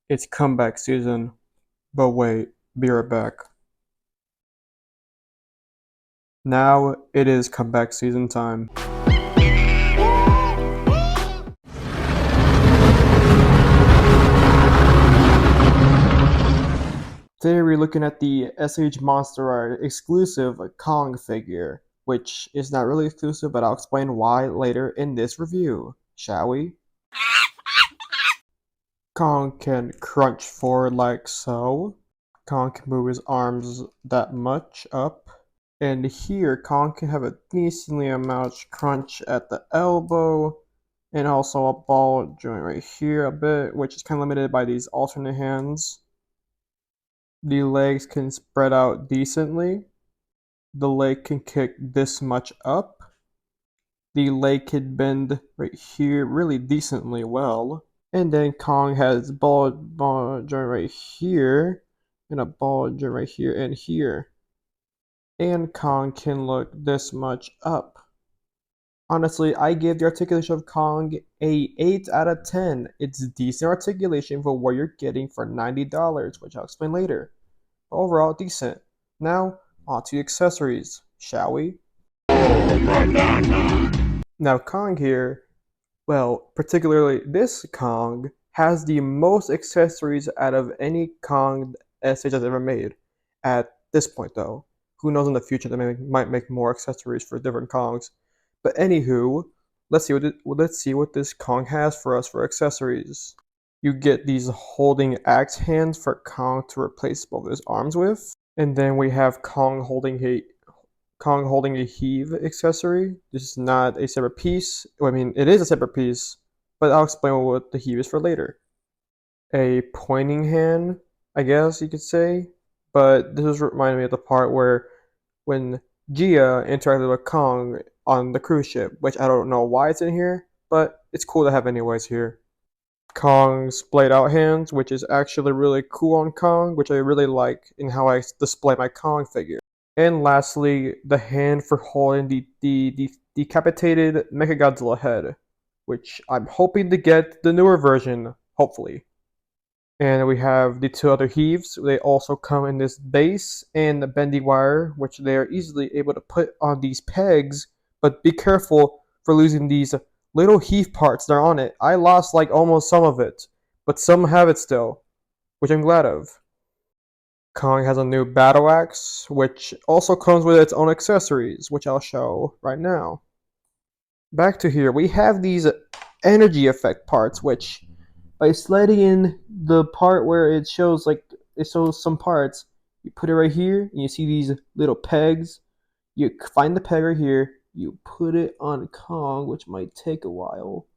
It's comeback season. But wait, be right back. Now it is comeback season time. Today we're looking at the SH Monster Art exclusive Kong figure, which is not really exclusive, but I'll explain why later in this review, shall we? Kong can crunch forward like so. Kong can move his arms that much up. And here, Kong can have a decently amount of crunch at the elbow, and also a ball joint right here a bit, which is kind of limited by these alternate hands. The legs can spread out decently. The leg can kick this much up. The leg can bend right here really decently well. And then Kong has ball joint right here, and a ball joint right here and here. And Kong can look this much up. Honestly, I give the articulation of Kong a 8 out of 10. It's decent articulation for what you're getting for $90, which I'll explain later. Overall, decent. Now, on to the accessories, shall we? Now, Kong here, well, particularly this Kong, has the most accessories out of any Kong SH has ever made. At this point, though, who knows in the future they might make more accessories for different Kongs. But anywho, let's see what this Kong has for us for accessories. You get these holding axe hands for Kong to replace both his arms with, and then we have Kong holding a heave accessory. This is not a separate piece. Well, I mean, it is a separate piece, but I'll explain what the heave is for later. A pointing hand, I guess you could say, but this is reminding me of the part where when Gia interacted with Kong on the cruise ship, which I don't know why it's in here, but it's cool to have anyways here. Kong's splayed out hands, which is actually really cool on Kong, which I really like in how I display my Kong figure. And lastly, the hand for holding the decapitated Mechagodzilla head, which I'm hoping to get the newer version, hopefully. And we have the two other heaves. They also come in this base and the bendy wire, which they are easily able to put on these pegs, but be careful for losing these little heave parts that are on it. I lost like almost some of it, but some have it still, which I'm glad of. Kong has a new battle axe, which also comes with its own accessories, which I'll show right now. Back to here, we have these energy effect parts, which by sliding in the part where it shows some parts, you put it right here, and you see these little pegs. You find the peg right here, you put it on Kong, which might take a while,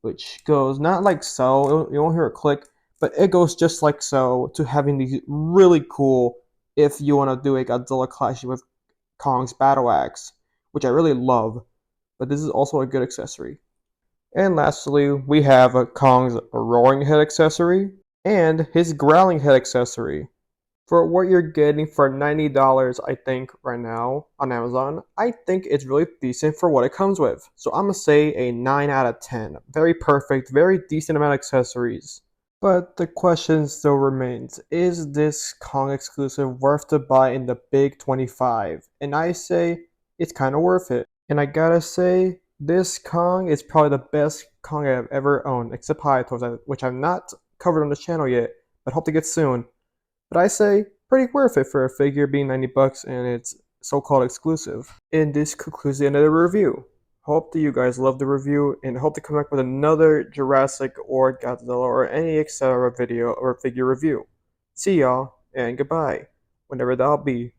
which goes not like so, you won't hear a click, but it goes just like so to having these really cool if you want to do a Godzilla clash with Kong's battle axe, which I really love, but this is also a good accessory. And lastly, we have Kong's roaring head accessory and his growling head accessory. For what you're getting for $90, I think, right now on Amazon, I think it's really decent for what it comes with. So I'm going to say a 9 out of 10. Very perfect, very decent amount of accessories. But the question still remains, is this Kong exclusive worth to buy in the big 25? And I say, it's kind of worth it. And I gotta say, this Kong is probably the best Kong I've ever owned, except Hyato's, which I've not covered on the channel yet, but hope to get soon. But I say, pretty worth it for a figure being 90 bucks and it's so-called exclusive. And this concludes the end of the review. Hope that you guys loved the review and hope to come back with another Jurassic or Godzilla or any etc. video or figure review. See y'all and goodbye, whenever that'll be.